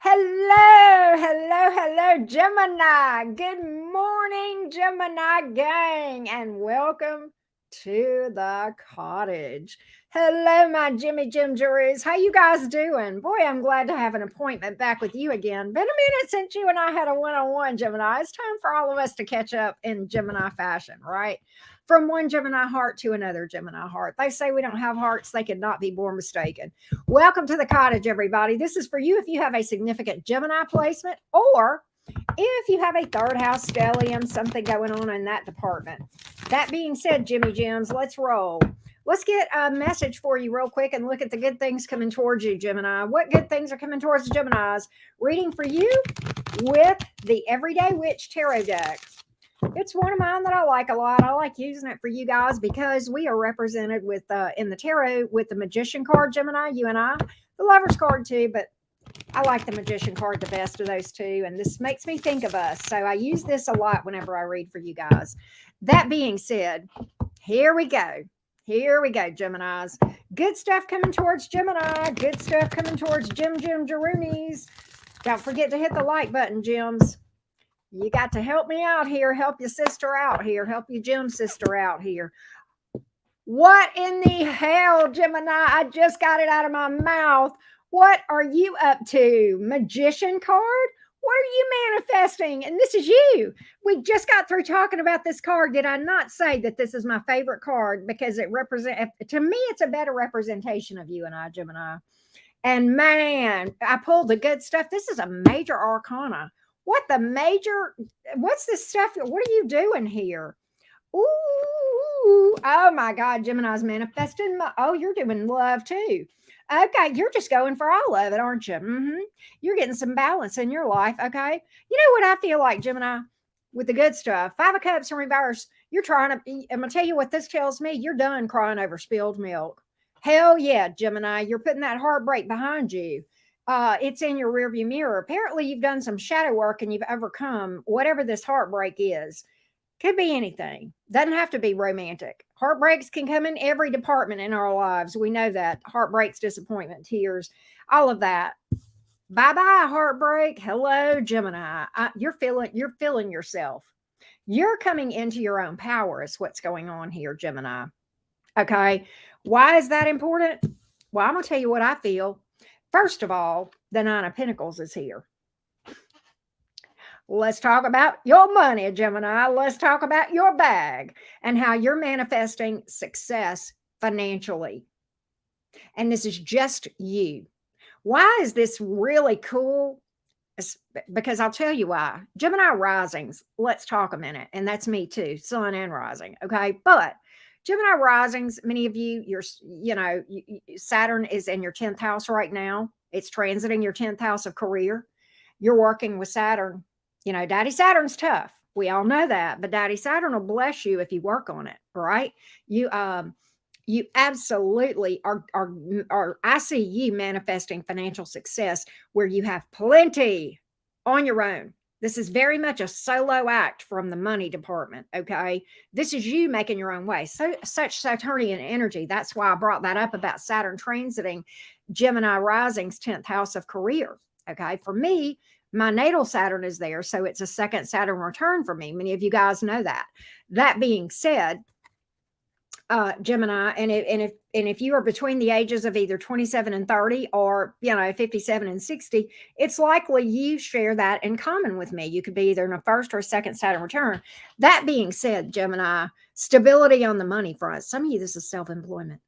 Hello, hello, hello, Gemini. Good morning, Gemini gang, and welcome to the cottage. Hello, my Jimmy Jim Jeroos. How you guys doing? Boy, I'm glad to have an appointment back with you again. Been a minute since you and I had a one-on-one, Gemini. It's time for all of us to catch up in Gemini fashion, right? From one Gemini heart to another Gemini heart. They say we don't have hearts, they could not be more mistaken. Welcome to the cottage, everybody. This is for you if you have a significant Gemini placement or if you have a third house stellium, something going on in that department. That being said, Jimmy Jims, let's roll. Let's get a message for you real quick and look at the good things coming towards you, Gemini. What good things are coming towards the Geminis? Reading for you with the Everyday Witch Tarot deck. It's one of mine that I like a lot. I like using it for you guys because we are represented with in the tarot with the Magician card, Gemini, you and I, the Lovers card too, but I like the Magician card the best of those two, and this makes me think of us. So I use this a lot whenever I read for you guys. That being said, here we go. Here we go, Geminis. Good stuff coming towards Gemini. Good stuff coming towards Jim Jeroonies. Don't forget to hit the like button, Jims. You got to help me out here. Help your sister out here. Help your Jim sister out here. What in the hell, Gemini? I just got it out of my mouth. What are you up to? Magician card? What are you manifesting? And this is you. We just got through talking about this card. Did I not say that this is my favorite card because it represents, to me, it's a better representation of you and I, Gemini. And man, I pulled the good stuff. This is a major arcana. What's this stuff? What are you doing here? Ooh, oh my God, Gemini's manifesting. You're doing love too. Okay, you're just going for all of it, aren't you? You're getting some balance in your life. Okay. You know what I feel like, Gemini, with the good stuff? Five of Cups in reverse. You're trying to, I'm going to tell you what this tells me. You're done crying over spilled milk. Hell yeah, Gemini. You're putting that heartbreak behind you. It's in your rearview mirror. Apparently, you've done some shadow work and you've overcome whatever this heartbreak is. Could be anything. Doesn't have to be romantic. Heartbreaks can come in every department in our lives. We know that. Heartbreaks, disappointment, tears, all of that. Bye-bye, heartbreak. Hello, Gemini. You're feeling yourself. You're coming into your own power is what's going on here, Gemini. Okay. Why is that important? Well, I'm going to tell you what I feel. First of all, the Nine of Pentacles is here. Let's talk about your money, Gemini. Let's talk about your bag and how you're manifesting success financially. And this is just you. Why is this really cool? Because I'll tell you why. Gemini risings, let's talk a minute. And that's me too, sun and rising. Okay. But Gemini risings, many of you, Saturn is in your 10th house right now. It's transiting your 10th house of career. You're working with Saturn. Daddy Saturn's tough. We all know that, but Daddy Saturn will bless you if you work on it, right? You absolutely are. I see you manifesting financial success where you have plenty on your own. This is very much a solo act from the money department. Okay. This is you making your own way. So such Saturnian energy. That's why I brought that up about Saturn transiting Gemini rising's 10th house of career. Okay. For me, my natal Saturn is there. So it's a second Saturn return for me. Many of you guys know that. That being said, Gemini, and if you are between the ages of either 27 and 30 or 57 and 60, it's likely you share that in common with me. You could be either in a first or a second Saturn return. That being said, Gemini, stability on the money front. Some of you, this is self-employment,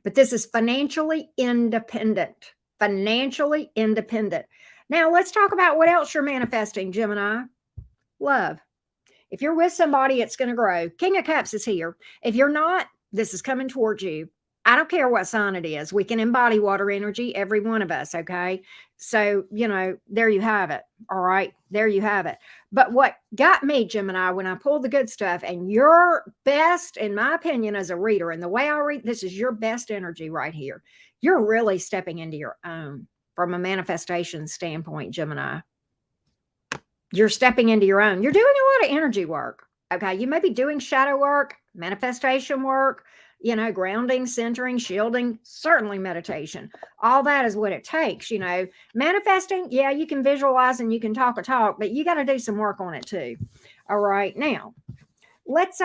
but this is financially independent. Financially independent. Now let's talk about what else you're manifesting, Gemini. Love. If you're with somebody, it's going to grow. King of Cups is here. If you're not, this is coming towards you. I don't care what sign it is. We can embody water energy, every one of us, okay? So, there you have it, all right? There you have it. But what got me, Gemini, when I pulled the good stuff, and your best, in my opinion, as a reader, and the way I read, this is your best energy right here. You're really stepping into your own from a manifestation standpoint, Gemini. You're stepping into your own. You're doing a lot of energy work. Okay. You may be doing shadow work, manifestation work, grounding, centering, shielding, certainly meditation. All that is what it takes. Manifesting, yeah, you can visualize and you can talk a talk, but you got to do some work on it too. All right, now let's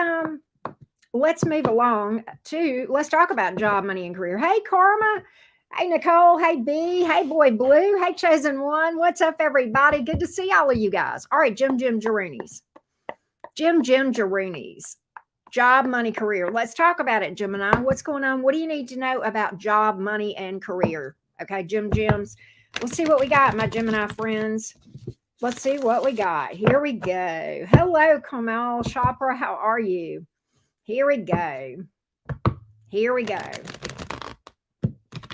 move along to, let's talk about job, money, and career. Hey, Karma. Hey, Nicole. Hey, B. Hey, Boy Blue. Hey, Chosen One. What's up, everybody? Good to see all of you guys. All right, Jim Jaroonies. Jim Jaroonies. Job, money, career. Let's talk about it, Gemini. What's going on? What do you need to know about job, money, and career? Okay, Jims. Let's see what we got, my Gemini friends. Let's see what we got. Here we go. Hello, Kamal Chopra. How are you? Here we go. Here we go.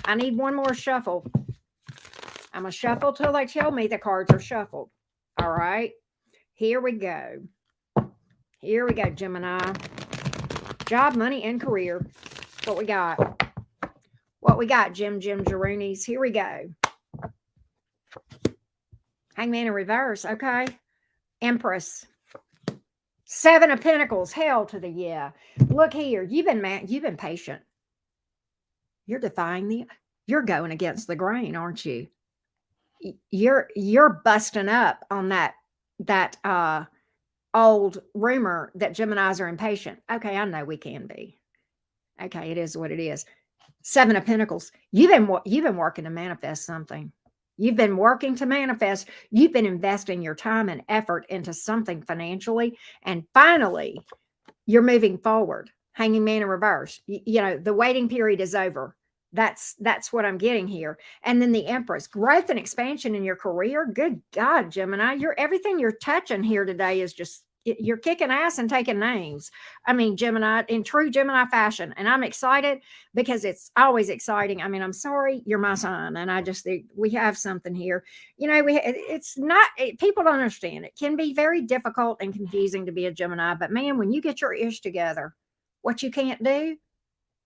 I need one more shuffle. I'm going to shuffle till they tell me the cards are shuffled. All right. Here we go. Here we go, Gemini. Job, money, and career. What we got? What we got, Jim Jaroonies? Here we go. Hangman in reverse. Okay. Empress. 7 of Pentacles. Hell to the yeah. Look here. You've been patient. You're defying you're going against the grain, aren't you? You're busting up on that old rumor that Geminis are impatient. Okay, I know we can be. Okay, it is what it is. 7 of Pentacles. You've been working to manifest something. You've been working to manifest. You've been investing your time and effort into something financially, and finally, you're moving forward. Hanging Man in reverse. The waiting period is over. That's what I'm getting here. And then the Empress, growth and expansion in your career. Good God, Gemini, everything you're touching here today is just, you're kicking ass and taking names. I mean, Gemini, in true Gemini fashion. And I'm excited because it's always exciting. I mean, I'm sorry, you're my sign. And I just think we have something here. It's not, people don't understand. It can be very difficult and confusing to be a Gemini. But man, when you get your ish together, what you can't do,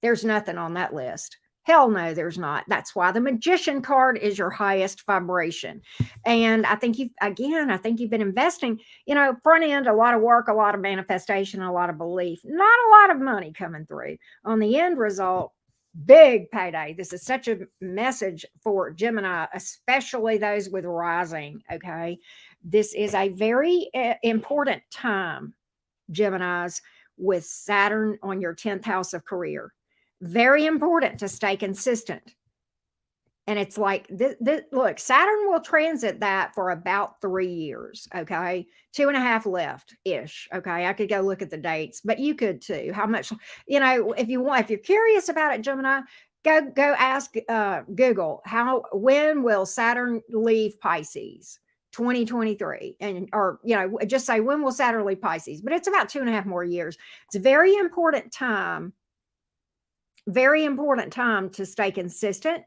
there's nothing on that list. Hell no, there's not. That's why the Magician card is your highest vibration. And I think you've been investing, front end, a lot of work, a lot of manifestation, a lot of belief, not a lot of money coming through. On the end result, big payday. This is such a message for Gemini, especially those with rising. Okay. This is a very important time, Geminis, with Saturn on your 10th house of career. Very important to stay consistent. And it's like, look, Saturn will transit that for about 3 years. Okay. 2.5 left ish. Okay. I could go look at the dates, but you could too. How much, if you're curious about it, Gemini, go ask Google when will Saturn leave Pisces? 2023. Or just say, when will Saturn leave Pisces? But it's about 2.5 more years. It's a very important time to stay consistent,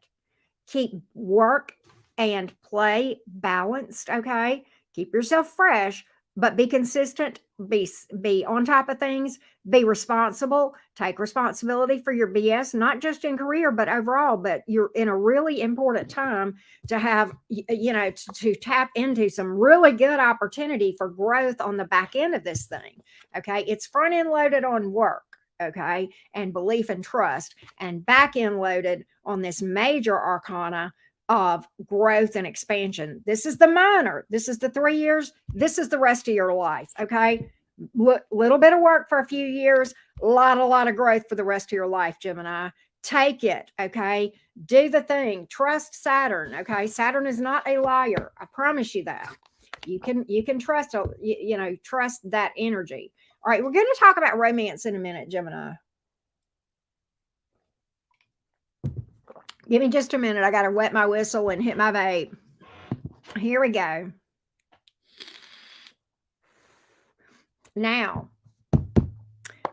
keep work and play balanced. Okay. Keep yourself fresh, but be consistent, be on top of things, be responsible, take responsibility for your BS, not just in career, but overall. But you're in a really important time to have, to tap into some really good opportunity for growth on the back end of this thing. Okay. It's front end loaded on work. Okay. And belief and trust, and back end loaded on this major arcana of growth and expansion. This is the minor. This is the 3 years. This is the rest of your life. Okay. Little bit of work for a few years, a lot of growth for the rest of your life, Gemini. Take it. Okay. Do the thing. Trust Saturn. Okay. Saturn is not a liar. I promise you that. You can trust, trust that energy. All right, we're going to talk about romance in a minute, Gemini. Give me just a minute. I got to wet my whistle and hit my vape. Here we go. Now,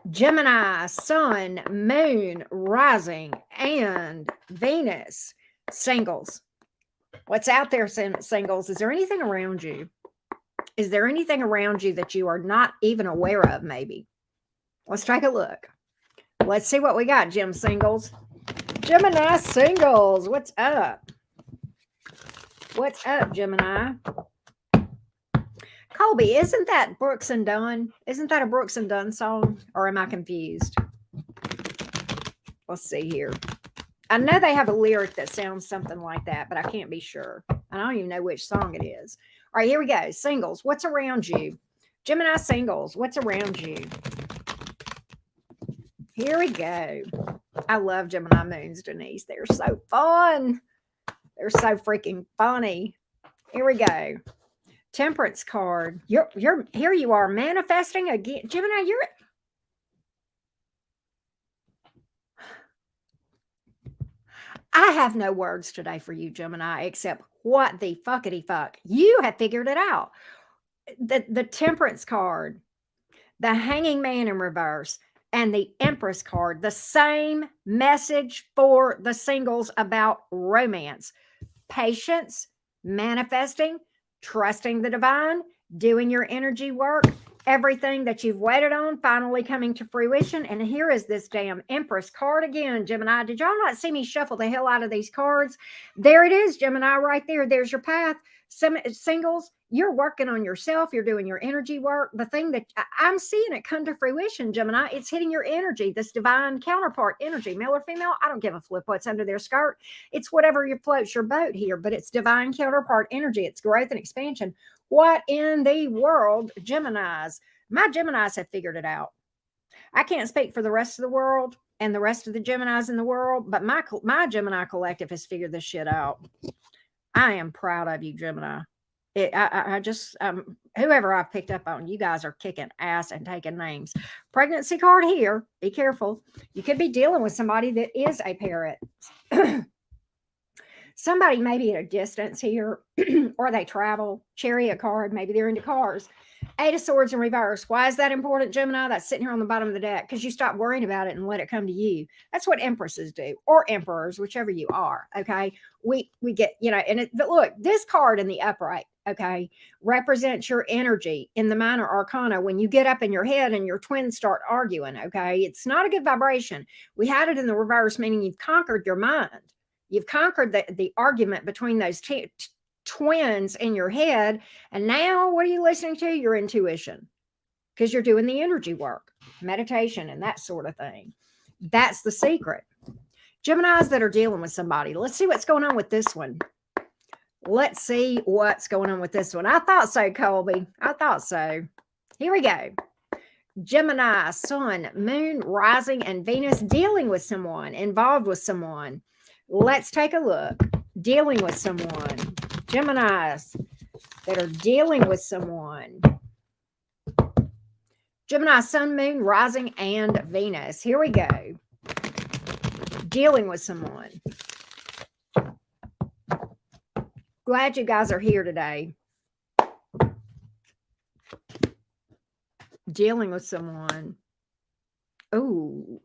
Gemini, Sun, Moon, Rising, and Venus, singles. What's out there, singles? Is there anything around you? Is there anything around you that you are not even aware of, maybe? Let's take a look. Let's see what we got, singles. Gemini singles, what's up? What's up, Gemini? Colby, isn't that Brooks and Dunn? Isn't that a Brooks and Dunn song? Or am I confused? Let's see here. I know they have a lyric that sounds something like that, but I can't be sure. I don't even know which song it is. All right, here we go. Singles, what's around you? Gemini singles, what's around you? Here we go. I love Gemini moons, Denise. They're so fun. They're so freaking funny. Here we go. Temperance card. You're here you are manifesting again. Gemini, I have no words today for you, Gemini, except what the fuckity fuck. You have figured it out. The temperance card, the hanging man in reverse, and the empress card, the same message for the singles about romance, patience, manifesting, trusting the divine, doing your energy work, everything that you've waited on finally coming to fruition. And here is this damn empress card again, Gemini. Did y'all not see me shuffle the hell out of these cards? There it is, Gemini, right there. There's your path. Some singles, you're working on yourself. You're doing your energy work. The thing that I'm seeing it come to fruition, Gemini, it's hitting your energy, this divine counterpart energy, male or female. I don't give a flip what's under their skirt. It's whatever floats your boat here, but it's divine counterpart energy. It's growth and expansion. What in the world, Geminis? My Geminis have figured it out. I can't speak for the rest of the world and the rest of the Geminis in the world, but my Gemini collective has figured this shit out. I am proud of you, Gemini. I just, whoever I've picked up on, you guys are kicking ass and taking names. Pregnancy card here. Be careful. You could be dealing with somebody that is a parrot. Somebody maybe at a distance here, or they travel. Chariot card, maybe they're into cars. Eight of Swords in reverse. Why is that important, Gemini? That's sitting here on the bottom of the deck because you stop worrying about it and let it come to you. That's what empresses do, or emperors, whichever you are. Okay, we get, and but look, this card in the upright, okay, represents your energy in the minor arcana when you get up in your head and your twins start arguing. Okay, it's not a good vibration. We had it in the reverse, meaning you've conquered your mind. You've conquered the argument between those twins in your head. And now what are you listening to? Your intuition, because you're doing the energy work, meditation, and that sort of thing. That's the secret. Geminis that are dealing with somebody. Let's see what's going on with this one. Let's see what's going on with this one. I thought so, Colby. I thought so. Here we go. Gemini, Sun, Moon, Rising, and Venus dealing with someone, involved with someone. Let's take a look. Dealing with someone. Geminis that are dealing with someone. Gemini, Sun, Moon, Rising, and Venus. Here we go. Dealing with someone. Glad you guys are here today. Dealing with someone. Oh,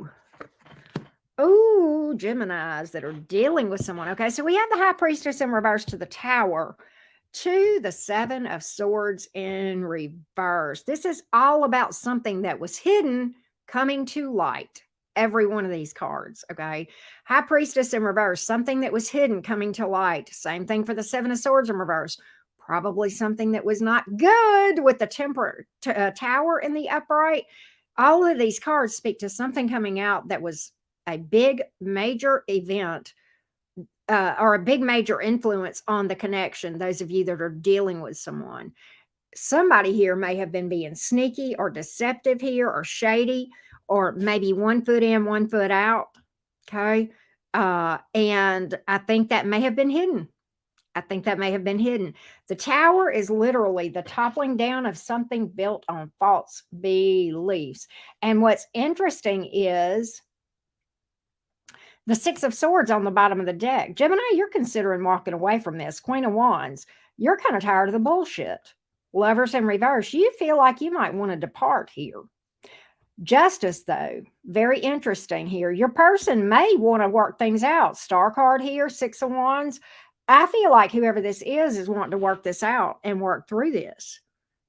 Geminis that are dealing with someone. Okay, so we have the High Priestess in reverse to the Tower, to the Seven of Swords in reverse. This is all about something that was hidden coming to light. Every one of these cards, okay? High Priestess in reverse, something that was hidden coming to light. Same thing for the Seven of Swords in reverse. Probably something that was not good with the Tower in the upright. All of these cards speak to something coming out that was a big major event or a big major influence on the connection. Those of you that are dealing with someone, somebody here may have been being sneaky or deceptive here or shady, or maybe 1 foot in, 1 foot out. Okay. And I think that may have been hidden. The Tower is literally the toppling down of something built on false beliefs. And what's interesting is the Six of Swords on the bottom of the deck. Gemini, you're considering walking away from this. Queen of Wands, you're kind of tired of the bullshit. Lovers in reverse, you feel like you might want to depart here. Justice, though, very interesting here. Your person may want to work things out. Star card here, Six of Wands. I feel like whoever this is wanting to work this out and work through this,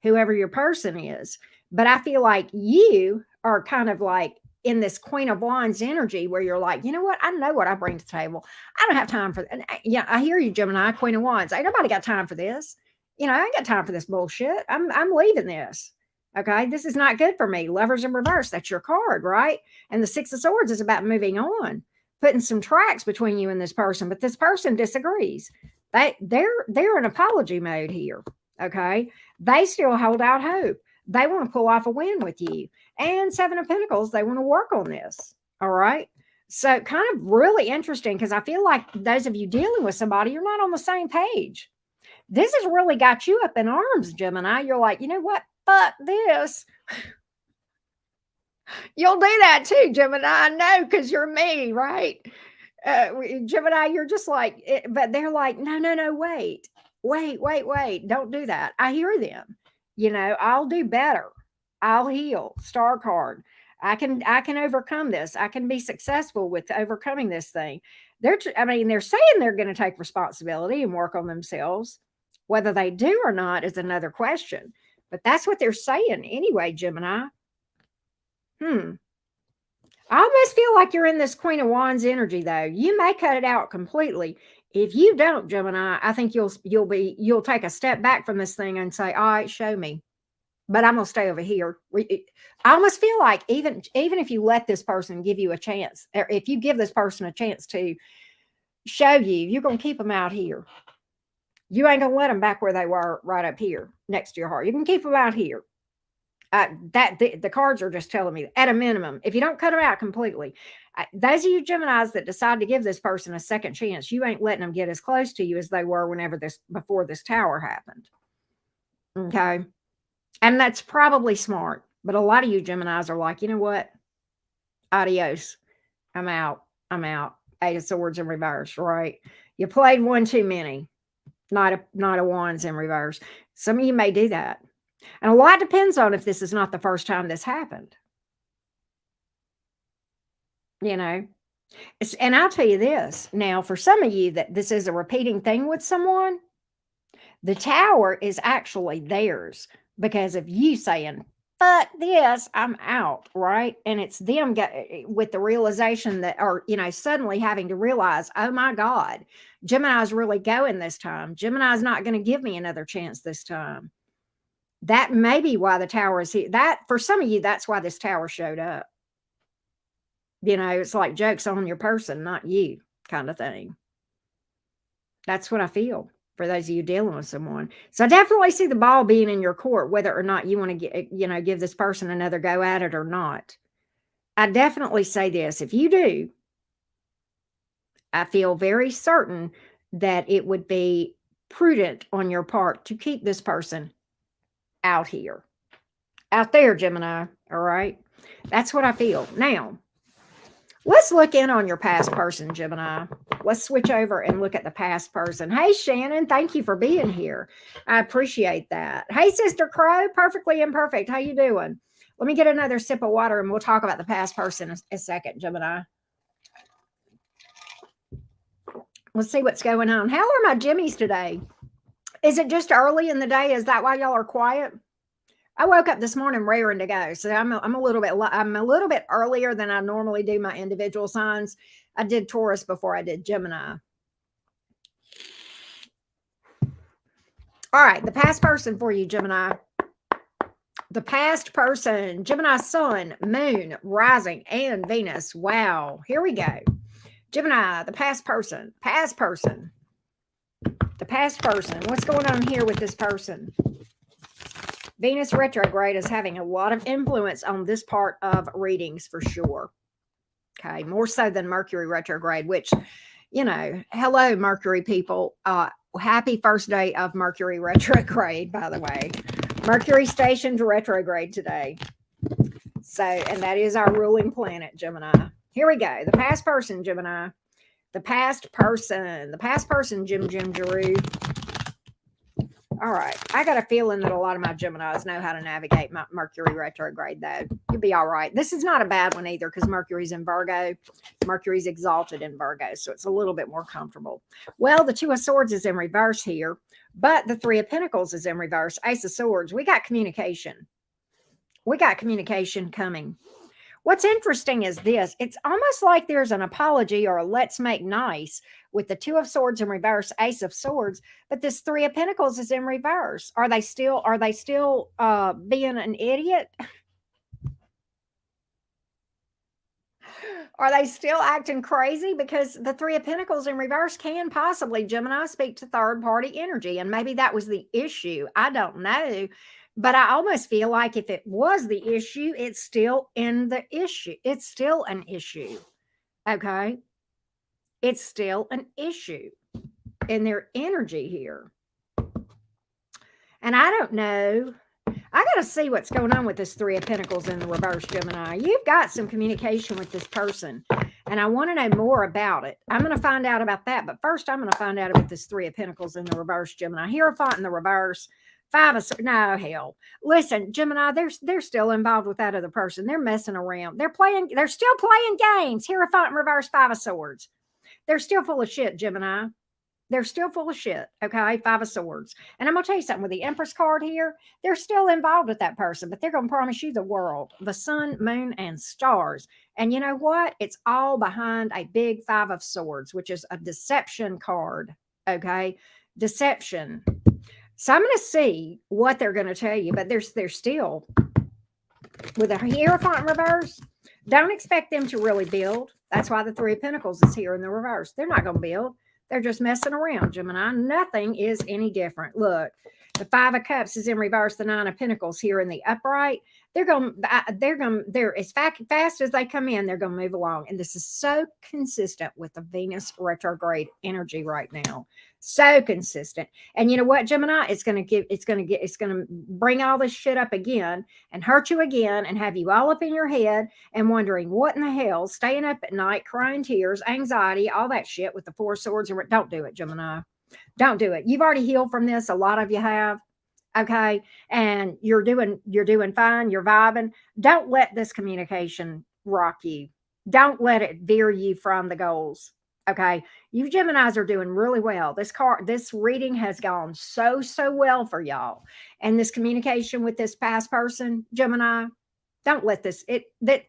whoever your person is. But I feel like you are kind of like in this Queen of Wands energy where you're like, you know what? I know what I bring to the table. I don't have time for that. Yeah, I hear you, Gemini, Queen of Wands. Ain't nobody got time for this. I ain't got time for this bullshit. I'm leaving this. Okay, this is not good for me. Lovers in reverse, that's your card, right? And the Six of Swords is about moving on, putting some tracks between you and this person, but this person disagrees. They're in apology mode here. Okay, they still hold out hope. They want to pull off a win with you. And Seven of Pentacles, they want to work on this. All right. So kind of really interesting because I feel like those of you dealing with somebody, you're not on the same page. This has really got you up in arms, Gemini. You're like, you know what? Fuck this. You'll do that too, Gemini. I know because you're me, right? Gemini, you're just like, but they're like, no, no, no, wait, wait. Don't do that. I hear them. I'll do better. I'll heal. Star card. I can overcome this. I can be successful with overcoming this thing. They're saying they're going to take responsibility and work on themselves. Whether they do or not is another question. But that's what they're saying anyway, Gemini. I almost feel like you're in this Queen of Wands energy, though. You may cut it out completely. If you don't, Gemini, I think you'll take a step back from this thing and say, "All right, show me." But I'm gonna stay over here. I almost feel like even if you let this person give you a chance, or if you give this person a chance to show you, you're gonna keep them out here. You ain't gonna let them back where they were, right up here next to your heart. You can keep them out here. The cards are just telling me at a minimum, if you don't cut them out completely, those of you Geminis that decide to give this person a second chance, you ain't letting them get as close to you as they were before this tower happened. Okay. And that's probably smart. But a lot of you Geminis are like, you know what? Adios. I'm out. Eight of Swords in reverse, right? You played one too many. Knight of Wands in reverse. Some of you may do that. And a lot depends on if this is not the first time this happened. And I'll tell you this. Now, for some of you that this is a repeating thing with someone, the tower is actually theirs because of you saying, fuck this, I'm out, right? And it's them with the realization that, or, suddenly having to realize, oh my God, Gemini's really going this time. Gemini's not going to give me another chance this time. That may be why the tower is here. That, for some of you, that's why this tower showed up. It's like joke's on your person, not you, kind of thing. That's what I feel for those of you dealing with someone. So I definitely see the ball being in your court, whether or not you want to give this person another go at it or not. I definitely say this. If you do, I feel very certain that it would be prudent on your part to keep this person out there, Gemini. All right. That's what I feel. Now, let's look in on your past person, Gemini. Let's switch over and look at the past person. Hey, Shannon, thank you for being here. I appreciate that. Hey, Sister Crow, perfectly imperfect. How you doing? Let me get another sip of water and we'll talk about the past person in a second, Gemini. Let's see what's going on. How are my Jimmies today? Is it just early in the day? Is that why y'all are quiet? I woke up this morning raring to go, so I'm a little bit earlier than I normally do my individual signs. I did Taurus before I did Gemini. All right, the past person for you, Gemini. The past person, Gemini Sun, Moon, Rising, and Venus. Wow, here we go. Gemini, the past person. The past person. What's going on here with this person? Venus retrograde is having a lot of influence on this part of readings for sure. Okay, more so than Mercury retrograde, which, hello, Mercury people. Happy first day of Mercury retrograde, by the way. Mercury stationed retrograde today. So, and that is our ruling planet, Gemini. Here we go. The past person, Gemini. The past person, Jim Giroux. All right. I got a feeling that a lot of my Geminis know how to navigate my Mercury retrograde, though. You'll be all right. This is not a bad one either because Mercury's in Virgo. Mercury's exalted in Virgo, so it's a little bit more comfortable. Well, the Two of Swords is in reverse here, but the Three of Pentacles is in reverse. Ace of Swords. We got communication. We got communication coming. What's interesting is this. It's almost like there's an apology or a let's make nice with the Two of Swords in reverse, Ace of Swords, but this Three of Pentacles is in reverse. Are they still being an idiot? Are they still acting crazy? Because the Three of Pentacles in reverse can possibly, Gemini, speak to third party energy. And maybe that was the issue. I don't know. But I almost feel like if it was the issue, it's still in the issue. It's still an issue. Okay. It's still an issue in their energy here. And I don't know. I got to see what's going on with this Three of Pentacles in the reverse, Gemini. You've got some communication with this person, and I want to know more about it. I'm going to find out about that, but first I'm going to find out about this Three of Pentacles in the reverse, Gemini. Hierophant in the reverse, no, hell. Listen, Gemini, they're still involved with that other person. They're messing around. They're still playing games. Hierophant in reverse, Five of Swords. They're still full of shit, Gemini. They're still full of shit. Okay. Five of Swords. And I'm going to tell you something with the Empress card here. They're still involved with that person, but they're going to promise you the world, the sun, moon, and stars. And you know what? It's all behind a big Five of Swords, which is a deception card. Okay. Deception. So I'm going to see what they're going to tell you, but they're still with a Hierophant in reverse. Don't expect them to really build. That's why the Three of Pentacles is here in the reverse. They're not going to build. They're just messing around, Gemini. Nothing is any different. Look, the Five of Cups is in reverse. The Nine of Pentacles here in the upright. They're as fast as they come in, they're going to move along. And this is so consistent with the Venus retrograde energy right now. So consistent. And you know what, Gemini? It's going to bring all this shit up again and hurt you again and have you all up in your head and wondering what in the hell, staying up at night, crying tears, anxiety, all that shit with the Four of Swords. Don't do it, Gemini. Don't do it. You've already healed from this. A lot of you have. Okay. And you're doing fine. You're vibing. Don't let this communication rock you. Don't let it veer you from the goals. Okay. You Geminis are doing really well. This reading has gone so well for y'all. And this communication with this past person, Gemini, don't let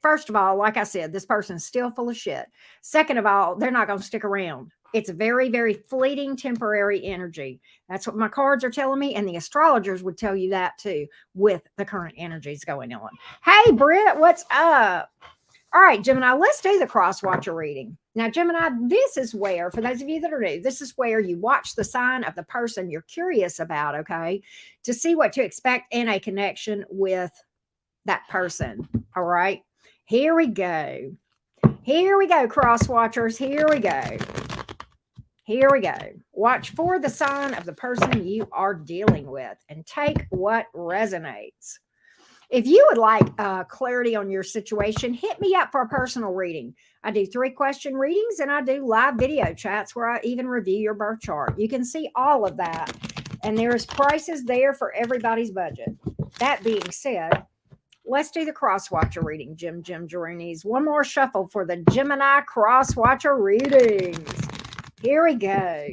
first of all, like I said, this person's still full of shit. Second of all, they're not going to stick around. It's very, very fleeting, temporary energy. That's what my cards are telling me. And the astrologers would tell you that too, with the current energies going on. Hey, Britt, what's up? All right, Gemini, let's do the cross watcher reading. Now, Gemini, this is where, for those of you that are new, this is where you watch the sign of the person you're curious about, okay, to see what to expect in a connection with that person. All right, here we go. Here we go, cross watchers. Here we go. Here we go. Watch for the sign of the person you are dealing with and take what resonates. If you would like clarity on your situation, hit me up for a personal reading. I do 3-question readings and I do live video chats where I even review your birth chart. You can see all of that. And there's prices there for everybody's budget. That being said, let's do the cross watcher reading, Jim Geronis. One more shuffle for the Gemini cross watcher readings. Here we go.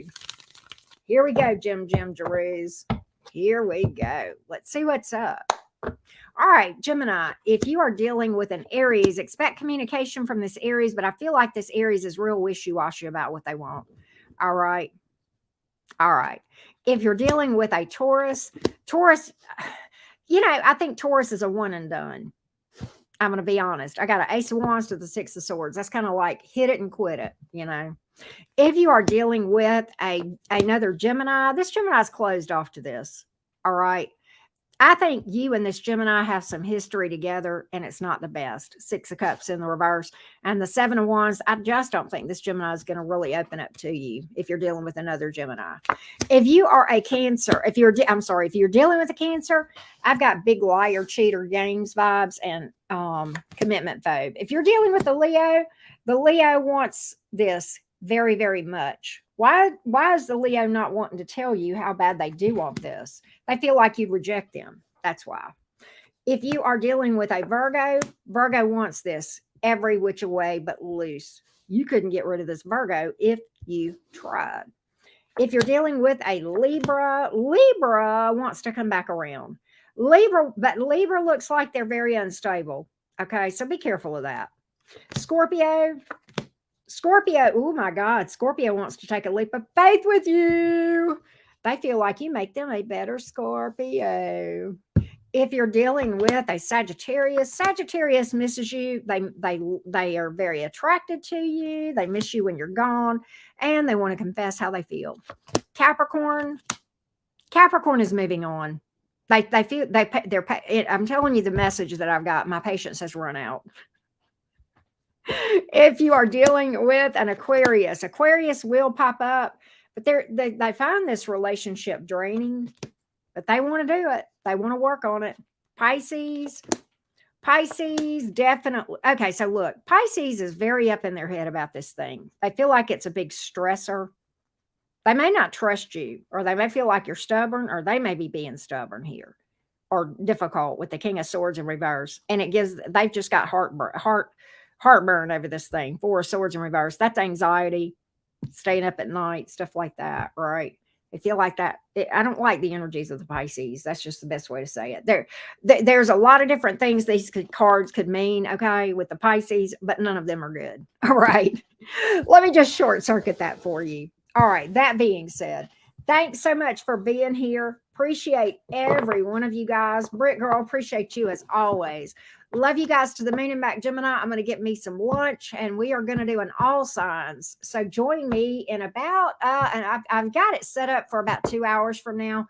Here we go, Jim Geronis. Here we go. Let's see what's up. All right, Gemini, if you are dealing with an Aries, expect communication from this Aries, but I feel like this Aries is real wishy-washy about what they want. All right. All right. If you're dealing with a Taurus, I think Taurus is a one and done. I'm going to be honest. I got an Ace of Wands to the Six of Swords. That's kind of like hit it and quit it, If you are dealing with another Gemini, this Gemini is closed off to this. All right. I think you and this Gemini have some history together and it's not the best. Six of Cups in the reverse and the Seven of Wands. I just don't think this Gemini is going to really open up to you if you're dealing with another Gemini. If you are a Cancer, if you're dealing with a Cancer, I've got big liar, cheater, games vibes and commitment phobe. If you're dealing with the Leo wants this very, very much. Why is the Leo not wanting to tell you how bad they do want this? They feel like you'd reject them. That's why. If you are dealing with a Virgo wants this every which way but loose. You couldn't get rid of this Virgo if you tried. If you're dealing with a Libra wants to come back around. Libra looks like they're very unstable. Okay, so be careful of that. Scorpio, oh my God, Scorpio wants to take a leap of faith with you. They feel like you make them a better Scorpio. If you're dealing with a Sagittarius misses you. They are very attracted to you. They miss you when you're gone, and they want to confess how they feel. Capricorn, Capricorn is moving on. They feel they're. I'm telling you the message that I've got. My patience has run out. If you are dealing with an Aquarius will pop up, but they find this relationship draining, but they want to do it. They want to work on it. Pisces, definitely. Okay, so look, Pisces is very up in their head about this thing. They feel like it's a big stressor. They may not trust you, or they may feel like you're stubborn, or they may be being stubborn here or difficult with the King of Swords in reverse. And they've just got heartburn over this thing. Four of Swords in reverse. That's anxiety, staying up at night, stuff like that, right? I feel like that. I don't like the energies of the Pisces. That's just the best way to say it. There's a lot of different things these cards could mean, okay, with the Pisces, but none of them are good. All right. Let me just short circuit that for you. All right. That being said, thanks so much for being here. Appreciate every one of you guys. Britt Girl, appreciate you as always. Love you guys to the moon and back, Gemini. I'm going to get me some lunch, and we are going to do an all signs. So join me in about, and I've got it set up for about 2 hours from now,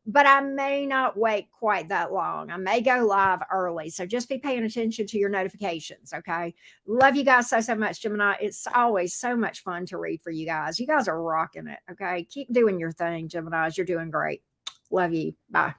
but I may not wait quite that long. I may go live early. So just be paying attention to your notifications. Okay. Love you guys so much, Gemini. It's always so much fun to read for you guys. You guys are rocking it. Okay. Keep doing your thing, Geminis. You're doing great. Love you. Bye.